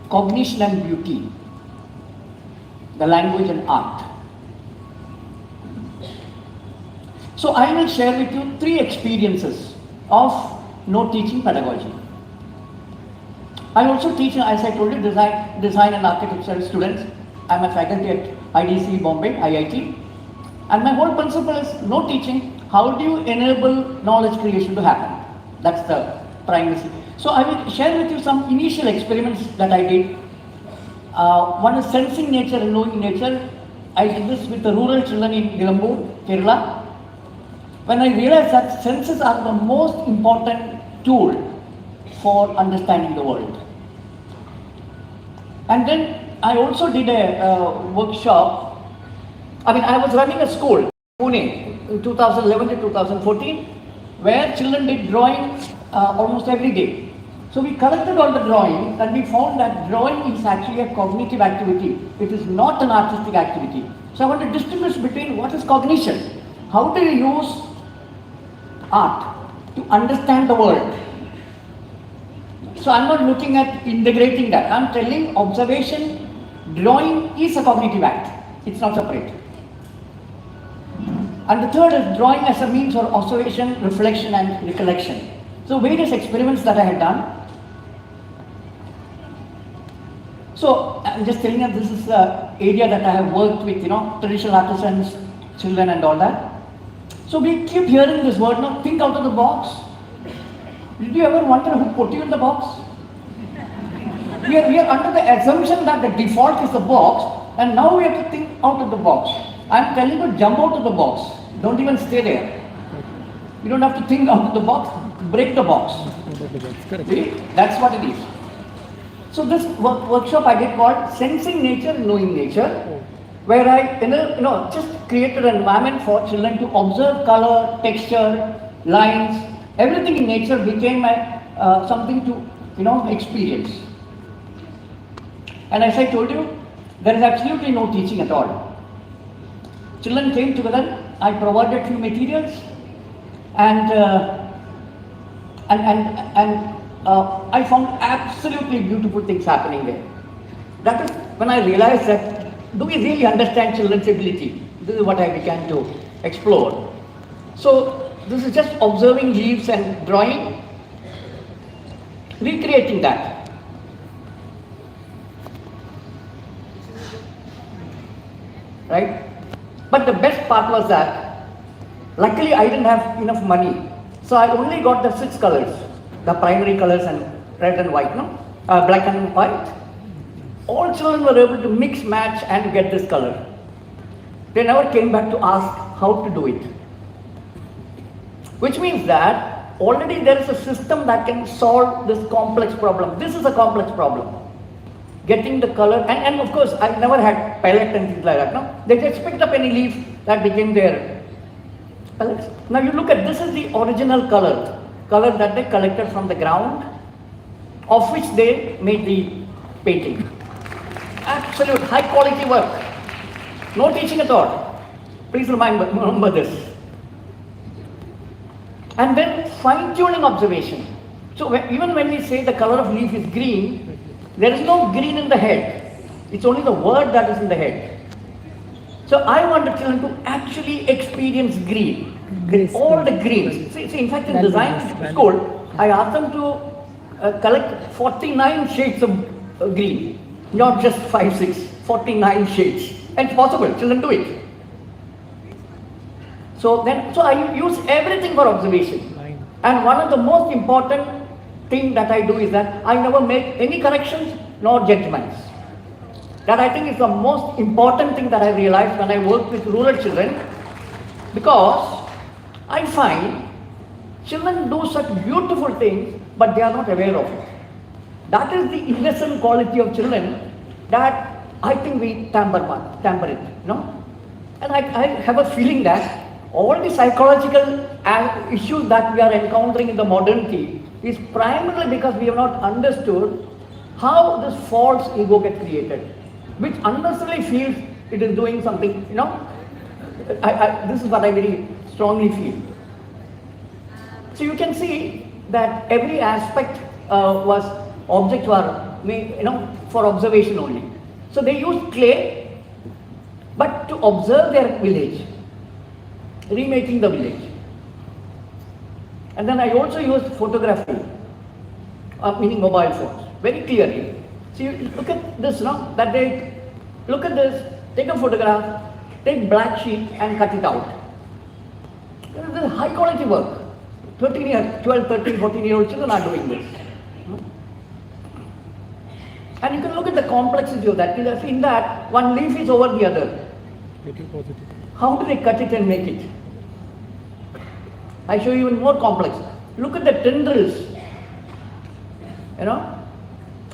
cognition and beauty, the language and art. So I will share with you 3 experiences of no teaching pedagogy. I also teach, as I told you, design and architecture students. I'm a faculty at IDC Bombay, IIT. And my whole principle is no teaching. How do you enable knowledge creation to happen? That's the primary. So I will share with you some initial experiments that I did. One is sensing nature and knowing nature. I did this with the rural children in Nilambur, Kerala. When I realized that senses are the most important tool for understanding the world. And then I also did a workshop. I was running a school, Pune, in 2011 to 2014, where children did drawing almost every day. So we collected all the drawing and we found that drawing is actually a cognitive activity. It is not an artistic activity. So I want to distinguish between what is cognition. How do you use art to understand the world? So I'm not looking at integrating that. I'm telling observation, drawing is a cognitive act. It's not separate. And the third is drawing as a means for observation, reflection and recollection. So various experiments that I had done. So I'm just telling you this is the area that I have worked with, traditional artisans, children and all that. So we keep hearing this word, now think out of the box. Did you ever wonder who put you in the box? We are under the assumption that the default is the box, and now we have to think out of the box. I'm telling you, jump out of the box. Don't even stay there. You don't have to think out of the box, break the box. See? That's what it is. So this workshop I did called Sensing Nature, Knowing Nature, where I just created an environment for children to observe color, texture, lines, everything in nature became something to experience. And as I told you, there is absolutely no teaching at all. Children came together, I provided few materials, and I found absolutely beautiful things happening there. That is when I realized that, do we really understand children's ability? This is what I began to explore. So this is just observing leaves and drawing, recreating that. Right? But the best part was that, luckily I didn't have enough money. So I only got the 6 colors, the primary colors and red and white, black and white. All children were able to mix, match and get this color. They never came back to ask how to do it. Which means that already there is a system that can solve this complex problem. This is a complex problem. Getting the color, and of course I never had palette and things like that. No? They just picked up any leaf that became their palette. Now you look at, this is the original color that they collected from the ground, of which they made the painting. Absolute high quality work. No teaching at all. Please remember this. And then fine-tuning observation. So even when we say the color of leaf is green, there is no green in the head. It's only the word that is in the head. So I want the children to actually experience green. All the greens. See, in fact, in design school, I asked them to collect 49 shades of green. Not just 5, 6, 49 shades. And it's possible, children do it. So I use everything for observation. And one of the most important thing that I do is that I never make any corrections nor judgments. That I think is the most important thing that I realized when I work with rural children, because I find children do such beautiful things, but they are not aware of it. That is the innocent quality of children that I think we tamper it, And I have a feeling that all the psychological issues that we are encountering in the modernity is primarily because we have not understood how this false ego gets created, which unnecessarily feels it is doing something, this is what I very strongly feel. So you can see that every aspect objects were for observation only. So they used clay, but to observe their village, remaking the village. And then I also used photography, meaning mobile phones, very clearly. So you look at this, that they look at this, take a photograph, take black sheet and cut it out. This is high quality work. 12, 13, 14-year-old children are doing this. And you can look at the complexity of that. In that, one leaf is over the other. How do they cut it and make it? I show you even more complex. Look at the tendrils.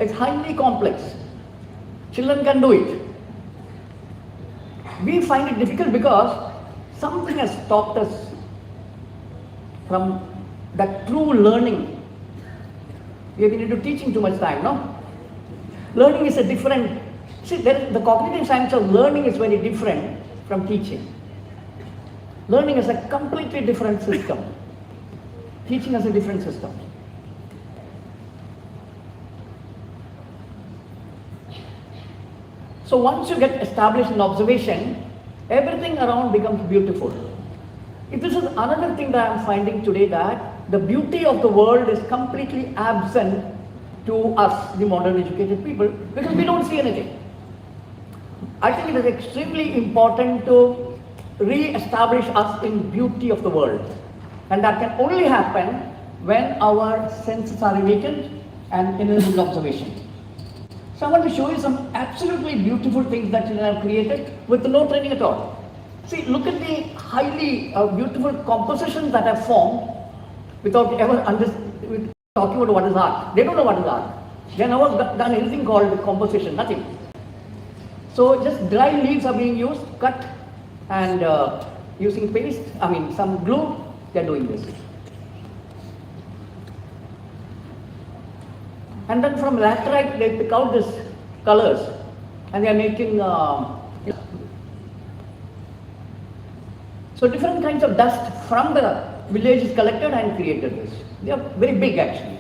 It's highly complex. Children can do it. We find it difficult because something has stopped us from that true learning. We have been into teaching too much time, no? Learning is a different, the cognitive science of learning is very different from teaching. Learning is a completely different system. Teaching is a different system. So once you get established in observation, everything around becomes beautiful. This is another thing that I am finding today, that the beauty of the world is completely absent to us, the modern educated people, because we don't see anything. I think it is extremely important to re-establish us in beauty of the world. And that can only happen when our senses are awakened and in observation. So I want to show you some absolutely beautiful things that children have created with no training at all. See, look at the highly beautiful compositions that have formed without ever talking about what is art. They don't know what is art. They have never done anything called composition, nothing. So just dry leaves are being used, cut, and using paste, some glue, they are doing this. And then from laterite, they pick out these colors and they are making, so different kinds of dust from the village is collected and created this. They are very big actually.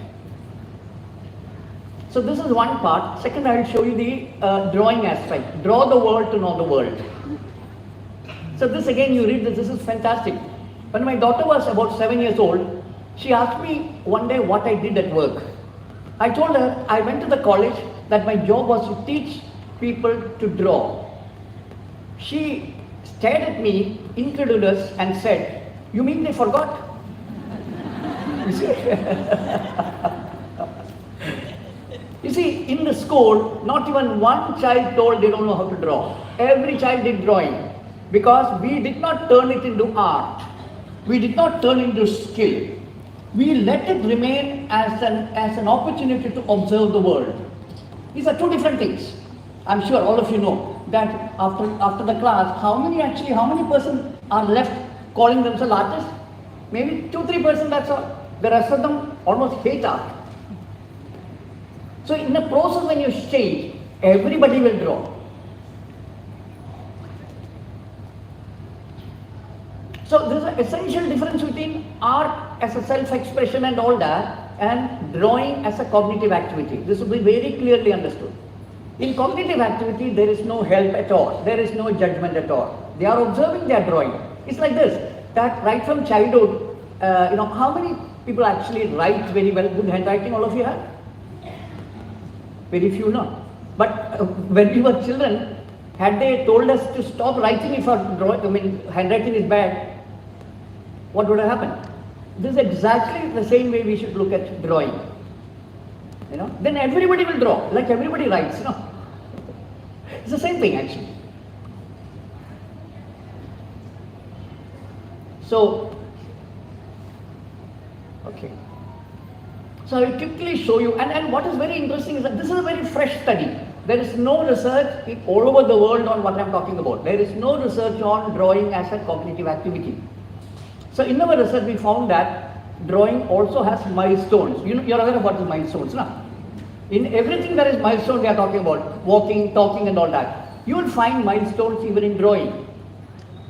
So this is one part. Second, I will show you the drawing aspect. Draw the world to know the world. So this again, you read this is fantastic. When my daughter was about 7 years old, she asked me one day what I did at work. I told her I went to the college, that my job was to teach people to draw. She stared at me, incredulous, and said, "You mean they forgot?" You see? You see, in the school, not even one child told they don't know how to draw. Every child did drawing, because we did not turn it into art. We did not turn it into skill. We let it remain as an opportunity to observe the world. These are two different things. I'm sure all of you know that after the class, how many person are left calling themselves artists? Maybe 2-3%, that's all. The rest of them almost hate art. So in the process when you change, everybody will draw. So there's an essential difference between art as a self-expression and all that, and drawing as a cognitive activity. This will be very clearly understood. In cognitive activity, there is no help at all. There is no judgment at all. They are observing, they are drawing. It's like this, that right from childhood, how many people actually write very well, good handwriting, all of you have? Very few, no. But when we were children, had they told us to stop writing if our handwriting is bad, what would have happened? This is exactly the same way we should look at drawing. Then everybody will draw, like everybody writes, It's the same thing actually. So, okay. So I will quickly show you, and what is very interesting is that this is a very fresh study. There is no research all over the world on what I am talking about. There is no research on drawing as a cognitive activity. So in our research we found that drawing also has milestones. You're aware of what is milestones, no? In everything there is milestones we are talking about, walking, talking and all that. You will find milestones even in drawing.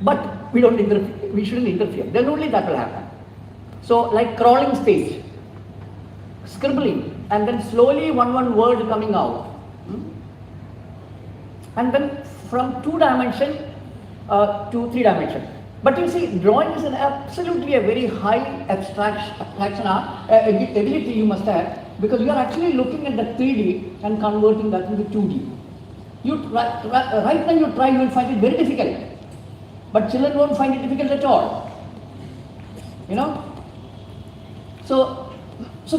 But we shouldn't interfere. Then only that will happen. So like crawling stage, scribbling, and then slowly one word coming out. And then from 2 dimension to 3 dimension. But you see, drawing is absolutely a very high abstraction ability you must have, because you are actually looking at the 3D and converting that into 2D. Right now you try, you will find it very difficult. But children won't find it difficult at all. You know? So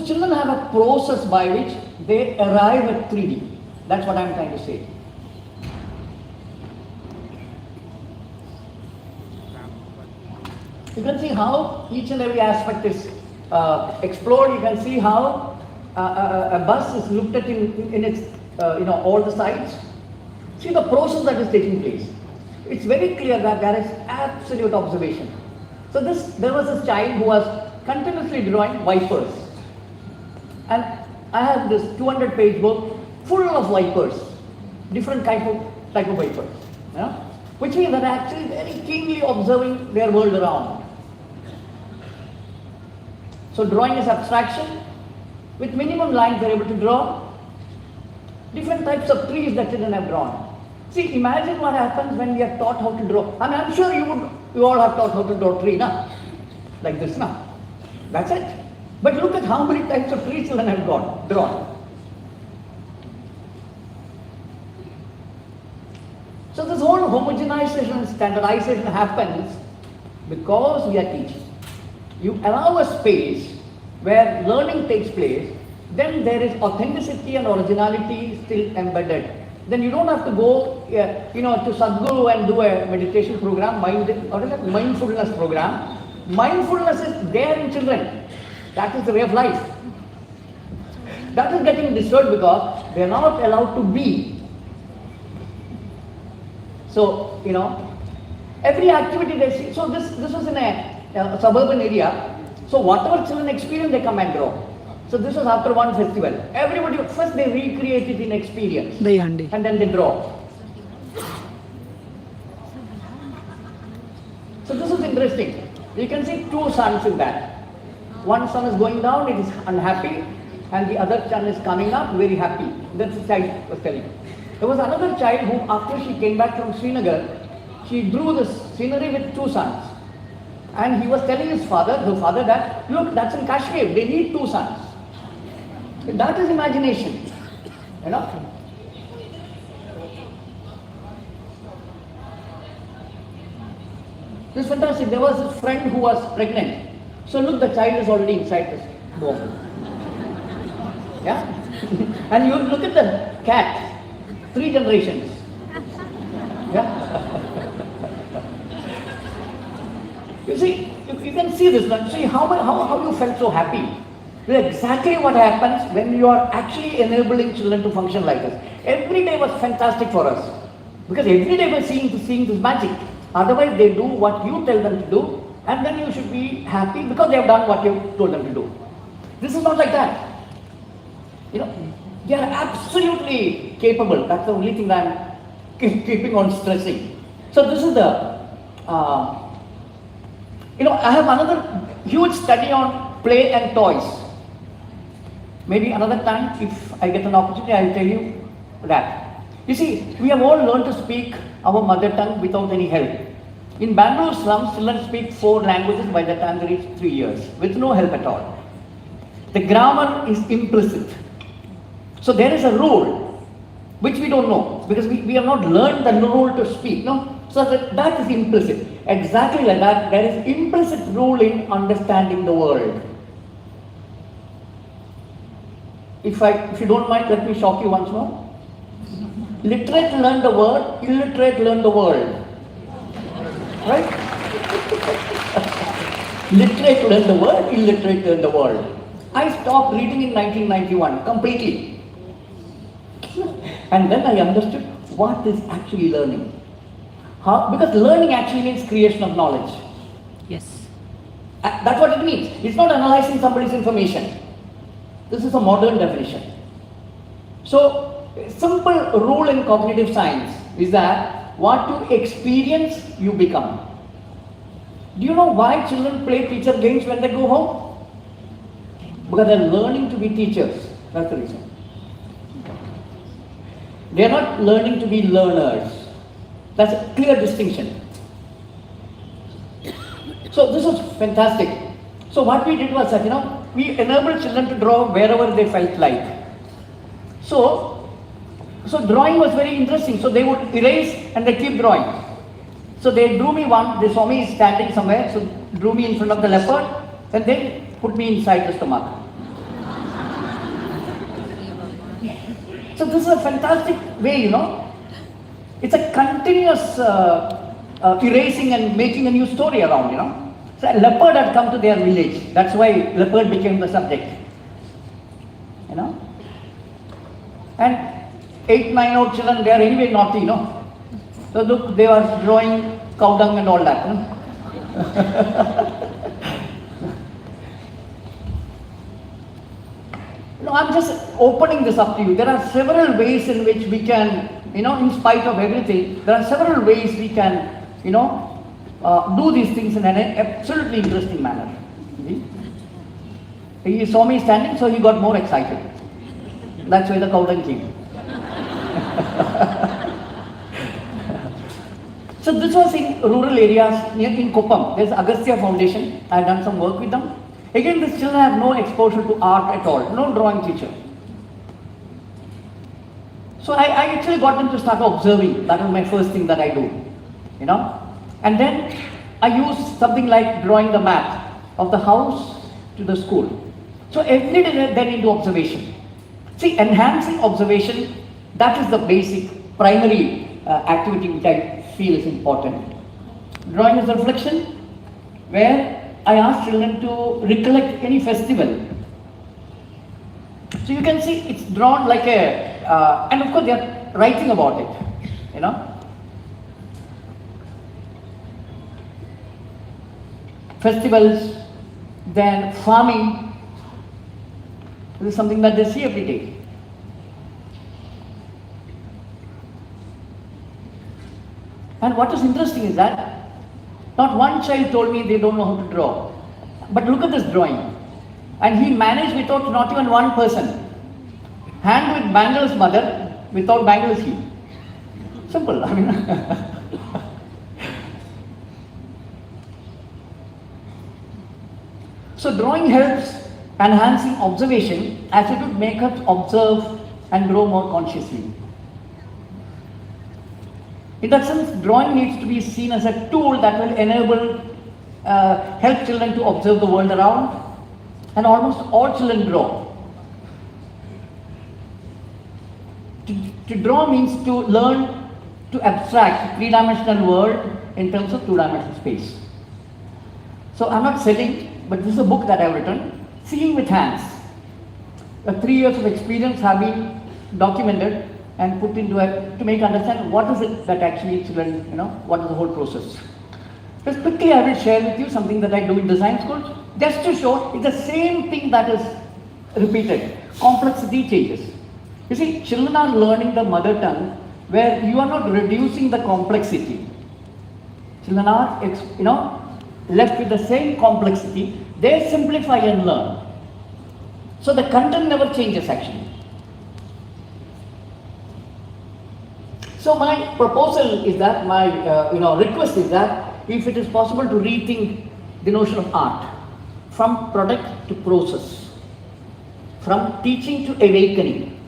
children have a process by which they arrive at 3D. That's what I'm trying to say. You can see how each and every aspect is explored. You can see how a bus is looked at in its, all the sides. See the process that is taking place. It's very clear that there is absolute observation. So there was this child who was continuously drawing vipers. And I have this 200-page book full of vipers, different type of vipers. Which means that they're actually very keenly observing their world around. So drawing is abstraction. With minimum lines they're able to draw different types of trees that children have drawn. See, imagine what happens when we are taught how to draw. I mean, I'm sure you all have taught how to draw a tree, na? Like this, na? That's it. But look at how many types of trees children have drawn. So this whole homogenization and standardization happens because we are teaching. You allow a space where learning takes place, then there is authenticity and originality still embedded. Then you don't have to go, to Sadhguru and do a meditation program, mindfulness program. Mindfulness is there in children. That is the way of life. That is getting disturbed because they are not allowed to be. So, every activity they see. So this was in a suburban area. So whatever children experience, they come and draw. So this was after one festival. Everybody, first they recreate it in experience. And then they draw. So this is interesting. You can see 2 suns in that. One sun is going down, it is unhappy. And the other sun is coming up, very happy. That's the child was telling. There was another child who, after she came back from Srinagar, she drew this scenery with 2 suns. And he was telling her father that, look, that's in Kashmir, they need 2 suns. That is imagination. This is fantastic. There was this friend who was pregnant. So look, the child is already inside this womb. Yeah? And you look at the cat, 3 generations. Yeah? You see, you can see this one. See how you felt so happy. Exactly what happens when you are actually enabling children to function like this. Every day was fantastic for us. Because every day we're seeing this magic. Otherwise they do what you tell them to do, and then you should be happy because they have done what you told them to do. This is not like that. They are absolutely capable. That's the only thing that I'm keeping on stressing. So this is the, I have another huge study on play and toys. Maybe another time, if I get an opportunity, I'll tell you that. You see, we have all learned to speak our mother tongue without any help. In Bangalore slums, children speak 4 languages by the time they reach 3 years, with no help at all. The grammar is implicit. So there is a rule, which we don't know, because we have not learned the rule to speak, no? So that is implicit. Exactly like that, there is implicit rule in understanding the world. If you don't mind, let me shock you once more. Literate learn the word, illiterate learn the world. Right? Literate learn the word, illiterate learn the world. I stopped reading in 1991 completely. And then I understood what is actually learning. Because learning actually means creation of knowledge. Yes. That's what it means. It's not analyzing somebody's information. This is a modern definition. So, a simple rule in cognitive science is that what you experience, you become. Do you know why children play teacher games when they go home? Because they're learning to be teachers. That's the reason. They are not learning to be learners. That's a clear distinction. So this was fantastic. So what we did was that, we enabled children to draw wherever they felt like. So drawing was very interesting. So they would erase and they keep drawing. So they drew me one, they saw me standing somewhere, so drew me in front of the leopard, and they put me inside the stomach. So this is a fantastic way, It's a continuous erasing and making a new story around, So a leopard had come to their village. That's why leopard became the subject. And 8, 9-year-old children, they are anyway naughty, So look, they were drawing cow dung and all that. I'm just opening this up to you. There are several ways in which we can, in spite of everything, there are several ways we can, do these things in an absolutely interesting manner. He saw me standing, so he got more excited. That's why the cow dung came. So this was in rural areas in Koppam. There's Agastya Foundation. I've done some work with them. Again, these children have no exposure to art at all, no drawing teacher. So I actually got them to start observing. That was my first thing that I do, And then I used something like drawing the map of the house to the school. So every day then into observation. See, enhancing observation, that is the basic, primary activity which I feel is important. Drawing is a reflection, where I ask children to recollect any festival. So you can see it's drawn like a, and of course they are writing about it, Festivals, then farming. This is something that they see every day. And what is interesting is that not one child told me they don't know how to draw. But look at this drawing. And he managed without not even one person. Hand with Bangles mother, without Bangles he. Simple, So drawing helps enhancing observation as it would make us observe and grow more consciously. In that sense, drawing needs to be seen as a tool that will enable, help children to observe the world around, and almost all children draw. To draw means to learn to abstract three-dimensional world in terms of two-dimensional space. So I'm not selling, but this is a book that I've written, Seeing with Hands. 3 years of experience have been documented and put into it to make understand what is it that actually children, what is the whole process. Just quickly I will share with you something that I do in design schools, just to show it's the same thing that is repeated. Complexity changes. You see, children are learning the mother tongue where you are not reducing the complexity. Children are, left with the same complexity, they simplify and learn. So the content never changes actually. So my proposal is that, my request is that if it is possible to rethink the notion of art from product to process, from teaching to awakening,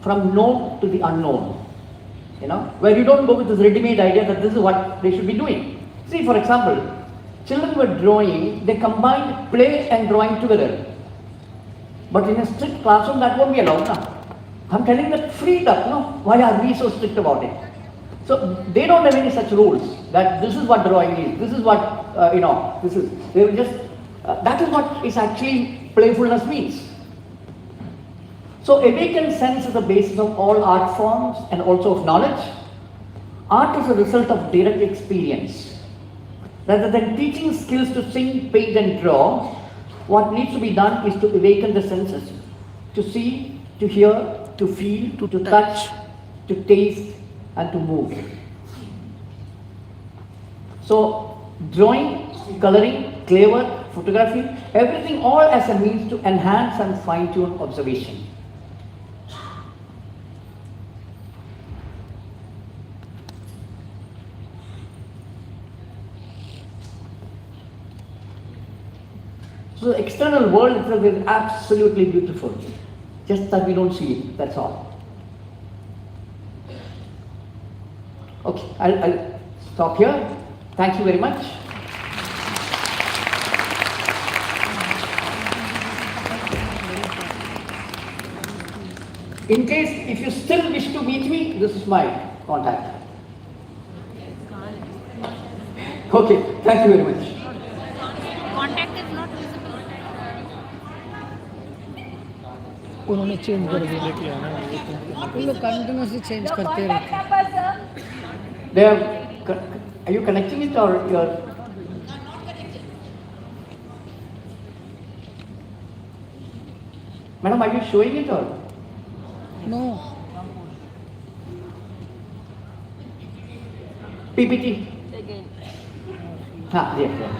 from known to the unknown, where you don't go with this ready-made idea that this is what they should be doing. See, for example, children were drawing, they combined play and drawing together. But in a strict classroom, that won't be allowed now. I'm telling that freedom, why are we so strict about it? So they don't have any such rules that this is what drawing is, this is what, this is. They will just, that is what is actually playfulness means. So awakened sense is the basis of all art forms and also of knowledge. Art is a result of direct experience. Rather than teaching skills to sing, paint and draw, what needs to be done is to awaken the senses, to see, to hear, to feel, to touch, to taste and to move. So drawing, coloring, clever, photography, everything all as a means to enhance and fine-tune observation. So the external world itself is absolutely beautiful, just that we don't see it, that's all. Okay, I'll stop here. Thank you very much. In case if you still wish to meet me, this is my contact. Okay, thank you very much. Contact is not visible. उन्होंने change कर दिया वो लोग continuously change करते रहते They are you connecting it or you're? Madam, are you showing it or? No PPT? हाँ, yes, yes.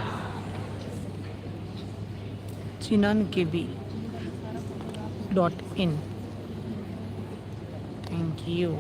chinnankb.in. Thank you.